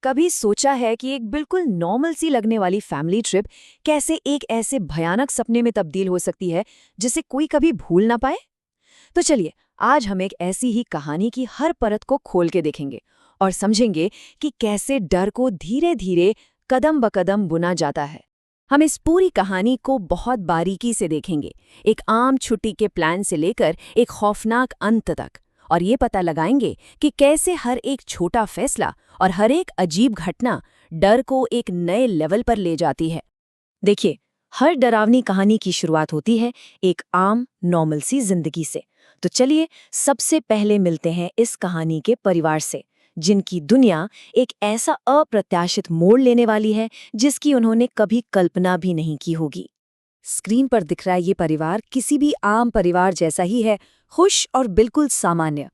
कभी सोचा है कि एक बिल्कुल नॉर्मल सी लगने वाली फैमिली ट्रिप कैसे एक ऐसे भयानक सपने में तब्दील हो सकती है जिसे कोई कभी भूल ना पाए? तो चलिए, आज हम एक ऐसी ही कहानी की हर परत को खोल के देखेंगे और समझेंगे कि कैसे डर को धीरे धीरे कदम ब कदम बुना जाता है। हम इस पूरी कहानी को बहुत बारीकी से देखेंगे, एक आम छुट्टी के प्लान से लेकर एक खौफनाक अंत तक, और ये पता लगाएंगे कि कैसे हर एक छोटा फैसला और हर एक अजीब घटना डर को एक नए लेवल पर ले जाती है। देखिए, हर डरावनी कहानी की शुरुआत होती है एक आम नॉर्मल सी जिंदगी से। तो चलिए सबसे पहले मिलते हैं इस कहानी के परिवार से, जिनकी दुनिया एक ऐसा अप्रत्याशित मोड़ लेने वाली है जिसकी उन्होंने कभी कल्पना भी नहीं की होगी। स्क्रीन पर दिख रहा है ये परिवार किसी भी आम परिवार जैसा ही है, खुश और बिल्कुल सामान्य।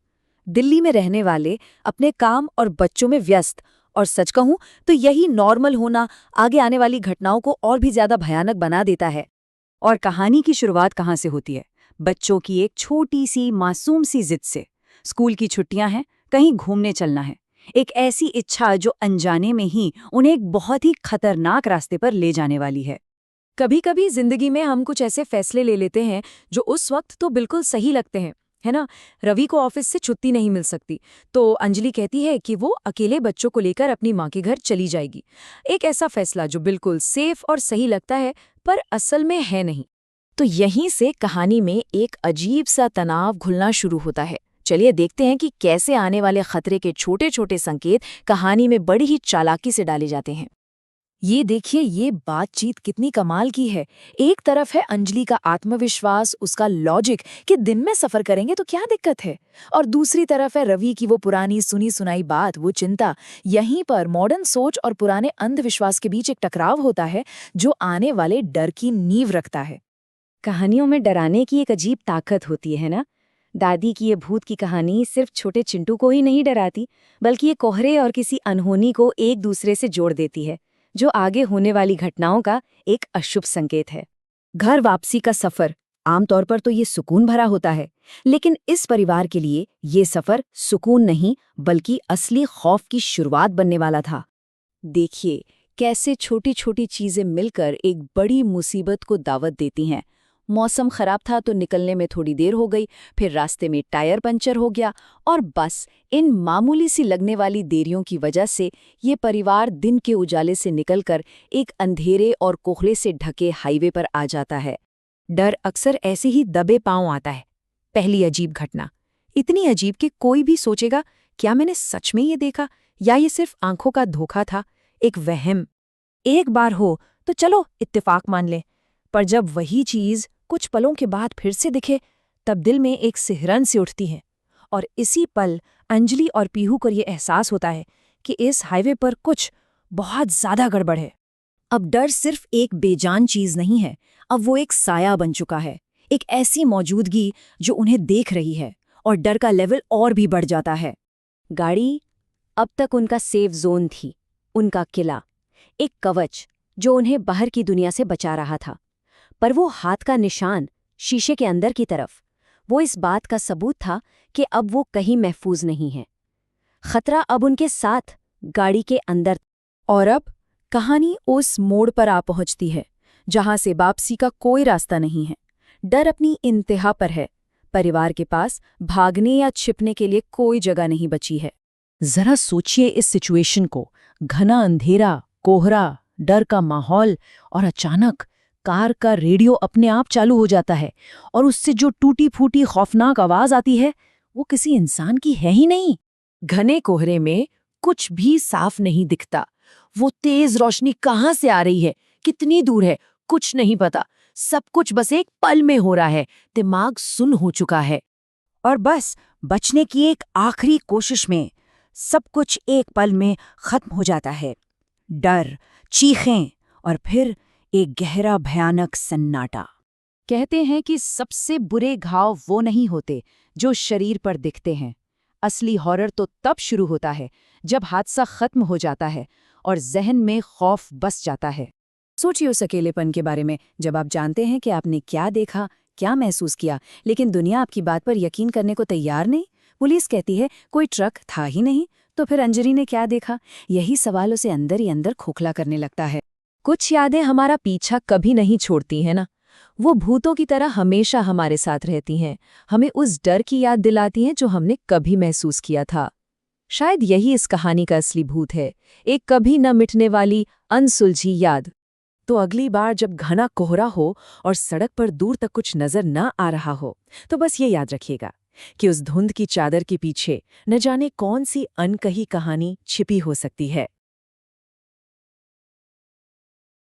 दिल्ली में रहने वाले, अपने काम और बच्चों में व्यस्त, और सच कहूं तो यही नॉर्मल होना आगे आने वाली घटनाओं को और भी ज्यादा भयानक बना देता है। और कहानी की शुरुआत कहाँ से होती है? बच्चों की एक छोटी सी मासूम सी जिद से। स्कूल की छुट्टियां हैं, कहीं घूमने चलना है। एक ऐसी इच्छा जो अनजाने में ही उन्हें एक बहुत ही खतरनाक रास्ते पर ले जाने वाली है। कभी कभी जिंदगी में हम कुछ ऐसे फैसले ले लेते हैं जो उस वक्त तो बिल्कुल सही लगते हैं, है ना? रवि को ऑफिस से छुट्टी नहीं मिल सकती, तो अंजलि कहती है कि वो अकेले बच्चों को लेकर अपनी माँ के घर चली जाएगी। एक ऐसा फैसला जो बिल्कुल सेफ और सही लगता है, पर असल में है नहीं। तो यहीं से कहानी में एक अजीब सा तनाव घुलना शुरू होता है। चलिए देखते हैं कि कैसे आने वाले खतरे के छोटे छोटे संकेत कहानी में बड़ी ही चालाकी से डाले जाते हैं। ये देखिए, ये बातचीत कितनी कमाल की है। एक तरफ है अंजलि का आत्मविश्वास, उसका लॉजिक कि दिन में सफर करेंगे तो क्या दिक्कत है, और दूसरी तरफ है रवि की वो पुरानी सुनी सुनाई बात, वो चिंता। यहीं पर मॉडर्न सोच और पुराने अंधविश्वास के बीच एक टकराव होता है जो आने वाले डर की नींव रखता है। कहानियों में डराने की एक अजीब ताकत होती है ना? दादी की ये भूत की कहानी सिर्फ छोटे चिंटू को ही नहीं डराती, बल्कि ये कोहरे और किसी अनहोनी को एक दूसरे से जोड़ देती है, जो आगे होने वाली घटनाओं का एक अशुभ संकेत है। घर वापसी का सफर आमतौर पर तो ये सुकून भरा होता है, लेकिन इस परिवार के लिए ये सफर सुकून नहीं बल्कि असली खौफ की शुरुआत बनने वाला था। देखिए कैसे छोटी छोटी चीजें मिलकर एक बड़ी मुसीबत को दावत देती हैं। मौसम खराब था तो निकलने में थोड़ी देर हो गई, फिर रास्ते में टायर पंचर हो गया, और बस इन मामूली सी लगने वाली देरियों की वजह से ये परिवार दिन के उजाले से निकलकर एक अंधेरे और कोहरे से ढके हाईवे पर आ जाता है। डर अक्सर ऐसे ही दबे पांव आता है। पहली अजीब घटना इतनी अजीब कि कोई भी सोचेगा, क्या मैंने सच में ये देखा, या ये सिर्फ आंखों का धोखा था, एक वहम? एक बार हो तो चलो इत्तेफाक मान ले, पर जब वही चीज कुछ पलों के बाद फिर से दिखे, तब दिल में एक सिहरन सी उठती है। और इसी पल अंजलि और पीहू को ये एहसास होता है कि इस हाईवे पर कुछ बहुत ज्यादा गड़बड़ है। अब डर सिर्फ एक बेजान चीज नहीं है, अब वो एक साया बन चुका है, एक ऐसी मौजूदगी जो उन्हें देख रही है, और डर का लेवल और भी बढ़ जाता है। गाड़ी अब तक उनका सेफ जोन थी, उनका किला, एक कवच जो उन्हें बाहर की दुनिया से बचा रहा था। पर वो हाथ का निशान शीशे के अंदर की तरफ, वो इस बात का सबूत था कि अब वो कहीं महफूज नहीं है। खतरा अब उनके साथ, गाड़ी के अंदर। और अब कहानी उस मोड़ पर आ पहुंचती है जहां से वापसी का कोई रास्ता नहीं है। डर अपनी इंतहा पर है, परिवार के पास भागने या छिपने के लिए कोई जगह नहीं बची है। जरा सोचिए इस सिचुएशन को, घना अंधेरा, कोहरा, डर का माहौल, और अचानक कार का रेडियो अपने आप चालू हो जाता है, और उससे जो टूटी फूटी खौफनाक आवाज आती है वो किसी इंसान की है ही नहीं। घने कोहरे में कुछ भी साफ नहीं दिखता। वो तेज रोशनी कहाँ से आ रही है, कितनी दूर है, कुछ नहीं पता। सब कुछ बस एक पल में हो रहा है, दिमाग सुन्न हो चुका है, और बस बचने की एक आखिरी कोशिश में सब कुछ एक पल में खत्म हो जाता है। डर, चीखें, और फिर एक गहरा भयानक सन्नाटा। कहते हैं कि सबसे बुरे घाव वो नहीं होते जो शरीर पर दिखते हैं। असली हॉरर तो तब शुरू होता है जब हादसा खत्म हो जाता है और जहन में खौफ बस जाता है। सोचिए उस अकेलेपन के बारे में, जब आप जानते हैं कि आपने क्या देखा, क्या महसूस किया, लेकिन दुनिया आपकी बात पर यकीन करने को तैयार नहीं। पुलिस कहती है कोई ट्रक था ही नहीं, तो फिर अंजलि ने क्या देखा? यही सवाल उसे अंदर ही अंदर खोखला करने लगता है। कुछ यादें हमारा पीछा कभी नहीं छोड़ती हैं ना। वो भूतों की तरह हमेशा हमारे साथ रहती हैं, हमें उस डर की याद दिलाती हैं जो हमने कभी महसूस किया था। शायद यही इस कहानी का असली भूत है, एक कभी न मिटने वाली अनसुलझी याद। तो अगली बार जब घना कोहरा हो और सड़क पर दूर तक कुछ नजर न आ रहा हो, तो बस ये याद रखिएगा कि उस धुंध की चादर के पीछे न जाने कौन सी अनकही कहानी छिपी हो सकती है।